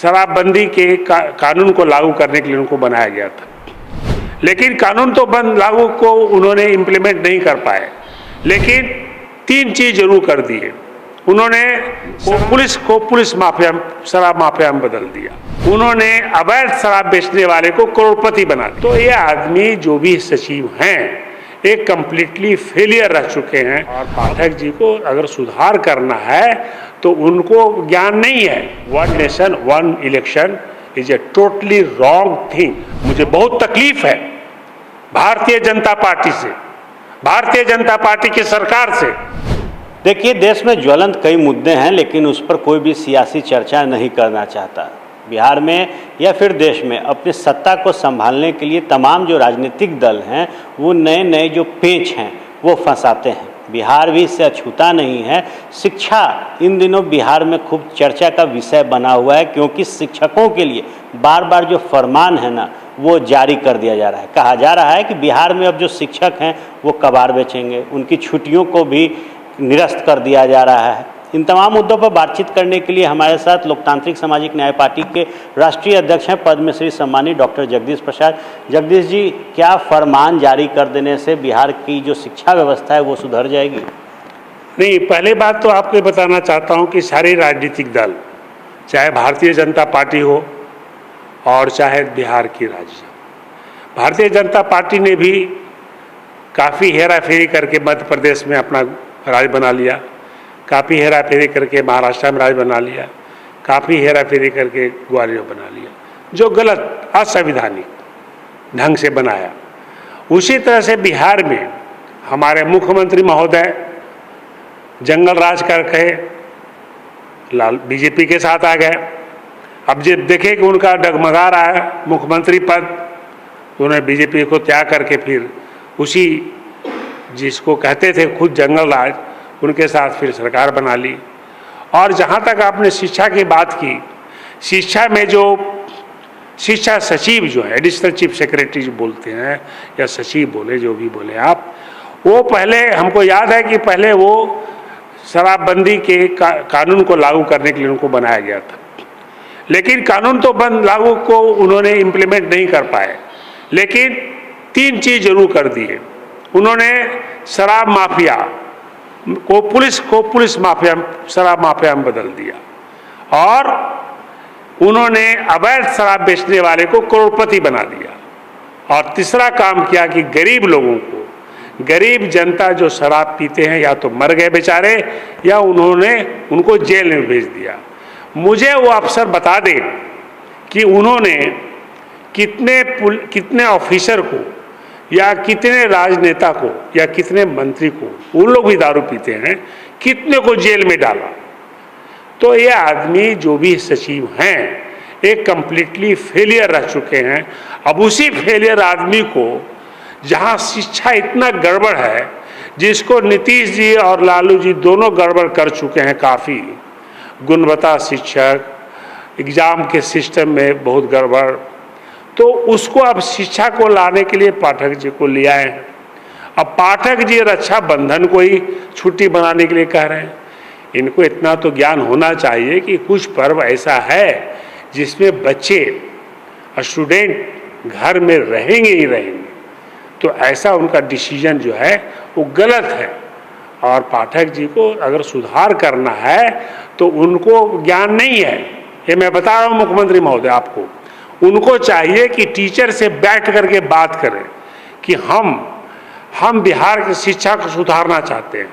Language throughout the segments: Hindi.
शराबबंदी के कानून को लागू करने के लिए उनको बनाया गया था, लेकिन कानून तो लागू को उन्होंने इम्प्लीमेंट नहीं कर पाए। लेकिन तीन चीज जरूर कर दिए उन्होंने। पुलिस को पुलिस माफिया, शराब माफिया में बदल दिया। उन्होंने अवैध शराब बेचने वाले को करोड़पति बना दिया। तो ये आदमी जो भी सचिव हैं एक कंप्लीटली फेलियर रह चुके हैं। और पाठक जी को अगर सुधार करना है तो उनको ज्ञान नहीं है। One nation one election is a totally wrong thing. मुझे बहुत तकलीफ है भारतीय जनता पार्टी से, भारतीय जनता पार्टी की सरकार से। देखिए, देश में ज्वलंत कई मुद्दे हैं, लेकिन उस पर कोई भी सियासी चर्चा नहीं करना चाहता। बिहार में या फिर देश में अपनी सत्ता को संभालने के लिए तमाम जो राजनीतिक दल हैं वो नए नए जो पेच हैं वो फंसाते हैं। बिहार भी इससे अछूता नहीं है। शिक्षा इन दिनों बिहार में खूब चर्चा का विषय बना हुआ है, क्योंकि शिक्षकों के लिए बार बार जो फरमान है ना वो जारी कर दिया जा रहा है। कहा जा रहा है कि बिहार में अब जो शिक्षक हैं वो कबाड़ बेचेंगे, उनकी छुट्टियों को भी निरस्त कर दिया जा रहा है। इन तमाम मुद्दों पर बातचीत करने के लिए हमारे साथ लोकतांत्रिक सामाजिक न्याय पार्टी के राष्ट्रीय अध्यक्ष हैं पद्मश्री सम्मानित डॉक्टर जगदीश प्रसाद। जगदीश जी, क्या फरमान जारी कर देने से बिहार की जो शिक्षा व्यवस्था है वो सुधर जाएगी? नहीं, पहले बात तो आपको बताना चाहता हूं कि सारे राजनीतिक दल, चाहे भारतीय जनता पार्टी हो और चाहे बिहार की राज्य, भारतीय जनता पार्टी ने भी काफ़ी हेरा फेरी करके मध्य प्रदेश में अपना राज बना लिया, काफ़ी हेरा फेरी करके महाराष्ट्र में राज बना लिया, काफ़ी हेरा फेरी करके ग्वालियर बना लिया, जो गलत असंवैधानिक ढंग से बनाया। उसी तरह से बिहार में हमारे मुख्यमंत्री महोदय जंगल राज करके लाल बीजेपी के साथ आ गए। अब जब देखे कि उनका डगमगा रहा है मुख्यमंत्री पद, तो उन्होंने बीजेपी को त्याग करके फिर उसी जिसको कहते थे खुद जंगल राज, उनके साथ फिर सरकार बना ली। और जहाँ तक आपने शिक्षा की बात की, शिक्षा में जो शिक्षा सचिव जो है, एडिशनल चीफ सेक्रेटरी जो बोलते हैं या सचिव बोले, जो भी बोले आप, वो पहले हमको याद है कि पहले वो शराबबंदी के कानून को लागू करने के लिए उनको बनाया गया था, लेकिन कानून तो लागू को उन्होंने इम्प्लीमेंट नहीं कर पाए। लेकिन तीन चीज जरूर कर दिए उन्होंने। शराब माफिया को पुलिस माफिया, शराब माफिया में बदल दिया। और उन्होंने अवैध शराब बेचने वाले को करोड़पति बना दिया। और तीसरा काम किया कि गरीब लोगों को, गरीब जनता जो शराब पीते हैं या तो मर गए बेचारे या उन्होंने उनको जेल में भेज दिया। मुझे वो अफसर बता दें कि उन्होंने कितने ऑफिसर को या कितने राजनेता को या कितने मंत्री को, उन लोग भी दारू पीते हैं, कितने को जेल में डाला। तो ये आदमी जो भी सचिव हैं एक कंप्लीटली फेलियर रह चुके हैं। अब उसी फेलियर आदमी को, जहां शिक्षा इतना गड़बड़ है, जिसको नीतीश जी और लालू जी दोनों गड़बड़ कर चुके हैं काफ़ी, गुणवत्ता शिक्षक, एग्जाम के सिस्टम में बहुत गड़बड़, तो उसको अब शिक्षा को लाने के लिए पाठक जी को ले आए हैं। अब पाठक जी रक्षाबंधन को ही छुट्टी बनाने के लिए कह रहे हैं। इनको इतना तो ज्ञान होना चाहिए कि कुछ पर्व ऐसा है जिसमें बच्चे स्टूडेंट घर में रहेंगे ही रहेंगे, तो ऐसा उनका डिसीजन जो है वो गलत है। और पाठक जी को अगर सुधार करना है तो उनको ज्ञान नहीं है। ये मैं बता रहा हूँ मुख्यमंत्री महोदय आपको, उनको चाहिए कि टीचर से बैठ करके बात करें कि हम बिहार की शिक्षा को सुधारना चाहते हैं।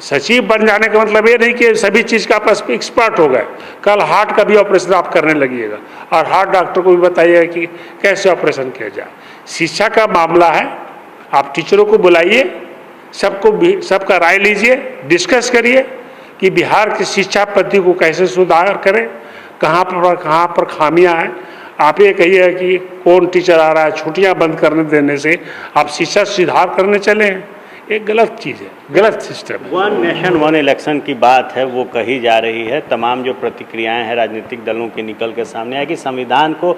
सचिव बन जाने का मतलब ये नहीं कि सभी चीज़ का आप एक्सपर्ट हो गए। कल हार्ट का भी ऑपरेशन आप करने लगिएगा और हार्ट डॉक्टर को भी बताइएगा कि कैसे ऑपरेशन किया जाए। शिक्षा का मामला है, आप टीचरों को बुलाइए, सबका राय लीजिए, डिस्कस करिए कि बिहार की शिक्षा पद्धति को कैसे सुधार करें, कहाँ पर खामियां हैं। आप ये कहिए कि कौन टीचर आ रहा है, छुट्टियां बंद करने देने से आप शिक्षा सुधार करने चले हैं, ये गलत चीज़ है, गलत सिस्टम है। वन नेशन वन इलेक्शन की बात है वो कही जा रही है। तमाम जो प्रतिक्रियाएं हैं राजनीतिक दलों के निकल के सामने है कि संविधान को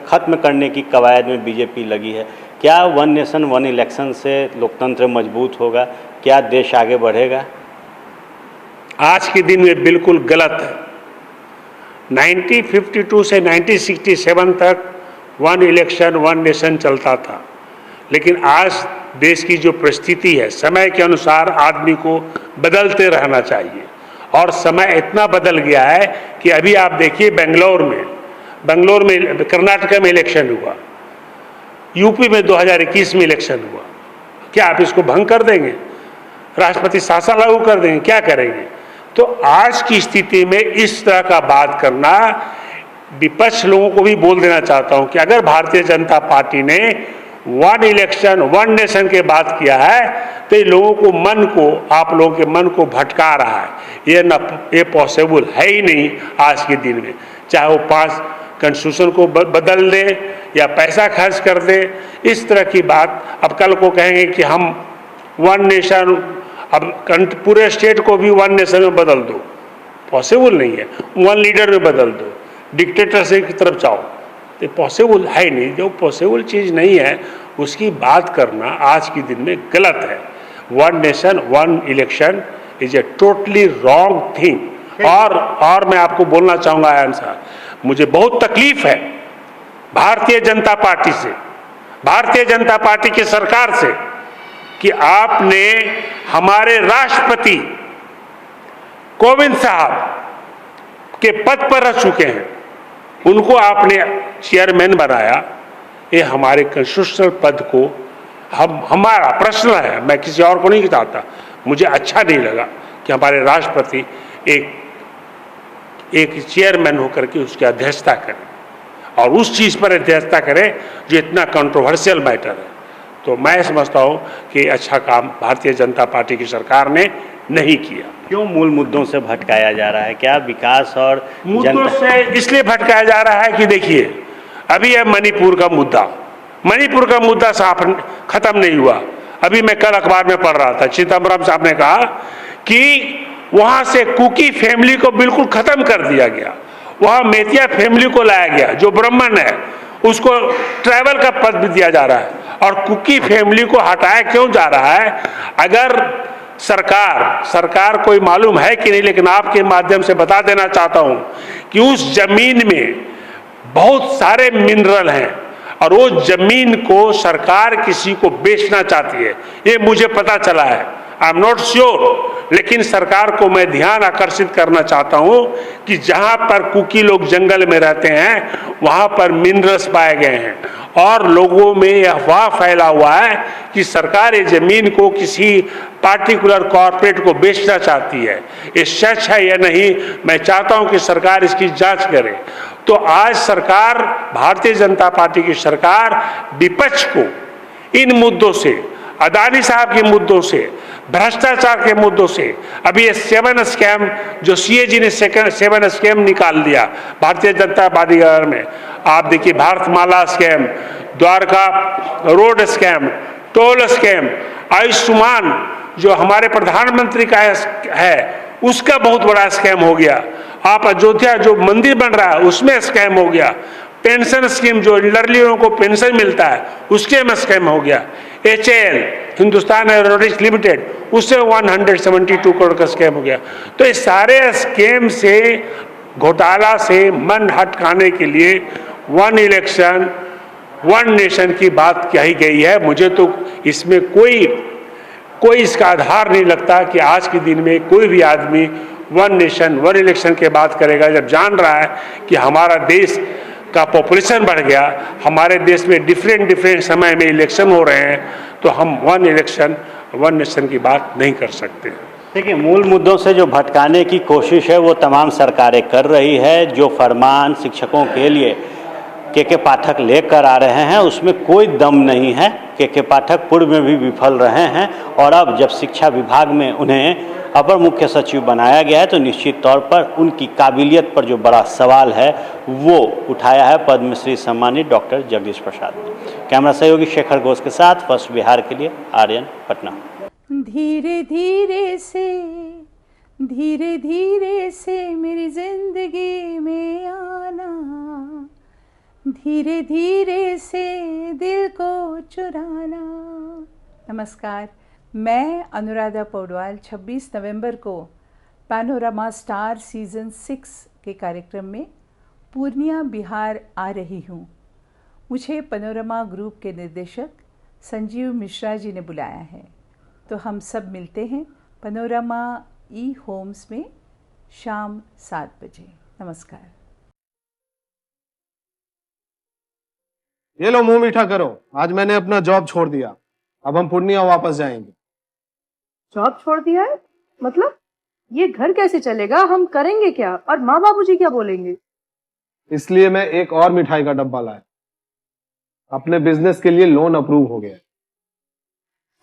खत्म करने की कवायद में बीजेपी लगी है। क्या वन नेशन वन इलेक्शन से लोकतंत्र मजबूत होगा? क्या देश आगे बढ़ेगा? आज के दिन में बिल्कुल गलत है। 1952 से 1967 तक वन इलेक्शन वन नेशन चलता था, लेकिन आज देश की जो परिस्थिति है, समय के अनुसार आदमी को बदलते रहना चाहिए और समय इतना बदल गया है कि अभी आप देखिए बेंगलोर में कर्नाटक में इलेक्शन हुआ, यूपी में 2021 में इलेक्शन हुआ। क्या आप इसको भंग कर देंगे? राष्ट्रपति शासन लागू कर देंगे? क्या करेंगे? तो आज की स्थिति में इस तरह का बात करना, विपक्ष लोगों को भी बोल देना चाहता हूं कि अगर भारतीय जनता पार्टी ने वन इलेक्शन वन नेशन के बात किया है तो ये लोगों को आप लोगों के मन को भटका रहा है। ये पॉसिबल है ही नहीं आज के दिन में, चाहे वो 5 कॉन्स्टिट्यूशन को बदल दे या पैसा खर्च कर दे, इस तरह की बात। अब कल को कहेंगे कि हम वन नेशन, अब पूरे स्टेट को भी वन नेशन में बदल दो, पॉसिबल नहीं है। वन लीडर में बदल दो, डिक्टेटरशिप की तरफ जाओ, ये पॉसिबल है नहीं। जो पॉसिबल चीज़ नहीं है उसकी बात करना आज के दिन में गलत है। One nation one election is a totally wrong thing. और मैं आपको बोलना चाहूँगा आयन साहब, मुझे बहुत तकलीफ है भारतीय जनता पार्टी से, भारतीय जनता पार्टी की सरकार से, कि आपने हमारे राष्ट्रपति कोविंद साहब के पद पर रह चुके हैं, उनको आपने चेयरमैन बनाया। ये हमारे कॉन्स्टिट्यूशनल पद को हमारा प्रश्न है, मैं किसी और को नहीं चाहता। मुझे अच्छा नहीं लगा कि हमारे राष्ट्रपति एक चेयरमैन होकर के उसकी अध्यक्षता करें और उस चीज़ पर अध्यक्षता करें जो इतना कंट्रोवर्शियल मैटर है। तो मैं समझता हूँ कि अच्छा काम भारतीय जनता पार्टी की सरकार ने नहीं किया। क्यों मूल मुद्दों से भटकाया जा रहा है? क्या विकास और मुद्दों से इसलिए भटकाया जा रहा है कि देखिए, अभी है मणिपुर का मुद्दा साफ खत्म नहीं हुआ। अभी मैं कल अखबार में पढ़ रहा था, चिदम्बरम साहब ने कहा कि वहां से कुकी फैमिली को बिल्कुल खत्म कर दिया गया, वहां मेतिया फैमिली को लाया गया, जो ब्राह्मण है उसको ट्राइबल का पद भी दिया जा रहा है, और कुकी फैमिली को हटाया क्यों जा रहा है? अगर सरकार कोई मालूम है कि नहीं, लेकिन आपके माध्यम से बता देना चाहता हूं कि उस जमीन में बहुत सारे मिनरल हैं और वो जमीन को सरकार किसी को बेचना चाहती है, ये मुझे पता चला है। आई एम नॉट श्योर, लेकिन सरकार को मैं ध्यान आकर्षित करना चाहता हूं कि जहां पर कुकी लोग जंगल में रहते हैं वहां पर मिनरल्स पाए गए हैं और लोगों में यह अफवाह फैला हुआ है कि सरकार ये जमीन को किसी पार्टिकुलर कॉर्पोरेट को बेचना चाहती है। ये सच है या नहीं, मैं चाहता हूं कि सरकार इसकी जांच करे। तो आज सरकार, भारतीय जनता पार्टी की सरकार विपक्ष को इन मुद्दों से, अदानी साहब के मुद्दों से, भ्रष्टाचार के मुद्दों से, अभी ये 7 स्कैम जो सीएजी ने 7 स्कैम निकाल दिया भारतीय जनता पार्टी में, आप देखिए Bharatmala scam, Dwarka road scam, toll scam, Ayushman जो हमारे प्रधानमंत्री का है उसका बहुत बड़ा स्कैम हो गया। आप अयोध्या जो मंदिर बन रहा है उसमें स्कैम हो गया। पेंशन स्कीम जो एल्डरली लोगों को पेंशन मिलता है उसके में स्कैम हो गया। HAL हिंदुस्तान एरोनॉटिक्स लिमिटेड, उससे 172 करोड़ का स्कैम हो गया। तो इस सारे स्कैम से, घोटाला से मन हटकाने के लिए वन इलेक्शन वन नेशन की बात कही गई है। मुझे तो इसमें कोई इसका आधार नहीं लगता कि आज के दिन में कोई भी आदमी वन नेशन वन इलेक्शन के बात करेगा, जब जान रहा है कि हमारा देश का पॉपुलेशन बढ़ गया, हमारे देश में डिफरेंट समय में इलेक्शन हो रहे हैं, तो हम वन इलेक्शन वन नेशन की बात नहीं कर सकते। देखिए, मूल मुद्दों से जो भटकाने की कोशिश है वो तमाम सरकारें कर रही है। जो फरमान शिक्षकों के लिए के पाठक लेकर आ रहे हैं उसमें कोई दम नहीं है। के पाठक पूर्व में भी विफल रहे हैं और अब जब शिक्षा विभाग में उन्हें अपर मुख्य सचिव बनाया गया है तो निश्चित तौर पर उनकी काबिलियत पर जो बड़ा सवाल है वो उठाया है पद्मश्री सम्मानित डॉक्टर जगदीश प्रसाद ने। कैमरा सहयोगी शेखर घोष के साथ फर्स्ट बिहार के लिए आर्यन, पटना। धीरे धीरे से मेरी जिंदगी में आना, धीरे धीरे से दिल को चुराना। नमस्कार, मैं अनुराधा पौडवाल 26 नवंबर को पैनोरामा स्टार सीजन 6 के कार्यक्रम में पूर्णिया बिहार आ रही हूँ। मुझे पैनोरमा ग्रुप के निर्देशक संजीव मिश्रा जी ने बुलाया है, तो हम सब मिलते हैं पैनोरमा ई होम्स में शाम 7 बजे। नमस्कार। ये लो मुंह मीठा करो, आज मैंने अपना जॉब छोड़ दिया। अब हम पूर्णिया वापस जाएंगे। जॉब छोड़ दिया है? मतलब ये घर कैसे चलेगा? हम करेंगे क्या? और माँ बाबूजी क्या बोलेंगे? इसलिए मैं एक और मिठाई का डब्बा लाया। अपने बिजनेस के लिए लोन अप्रूव हो गया।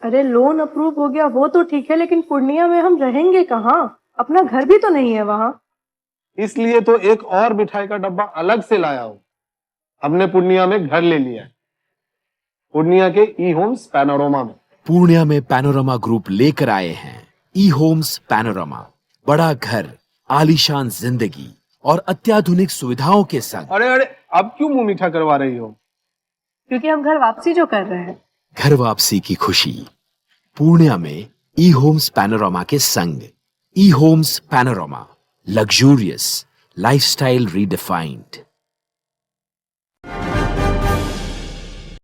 अरे लोन अप्रूव हो गया वो तो ठीक है, लेकिन पूर्णिया में हम रहेंगे कहाँ? अपना घर भी तो नहीं है वहाँ। इसलिए तो एक और मिठाई का डब्बा अलग से लाया हूँ। हमने पूर्णिया में घर ले लिया है, पूर्णिया के ई होम्स पैनोरमा में। पूर्णिया में पैनोरमा ग्रुप लेकर आए हैं ई होम्स पैनोरमा। बड़ा घर, आलीशान जिंदगी और अत्याधुनिक सुविधाओं के संग। अरे अरे, अब क्यों मुंह मीठा करवा रही हो? क्योंकि हम घर वापसी जो कर रहे हैं। घर वापसी की खुशी पूर्णिया में ई होम्स पैनोरमा के संग। E Homes Panorama, luxurious lifestyle redefined.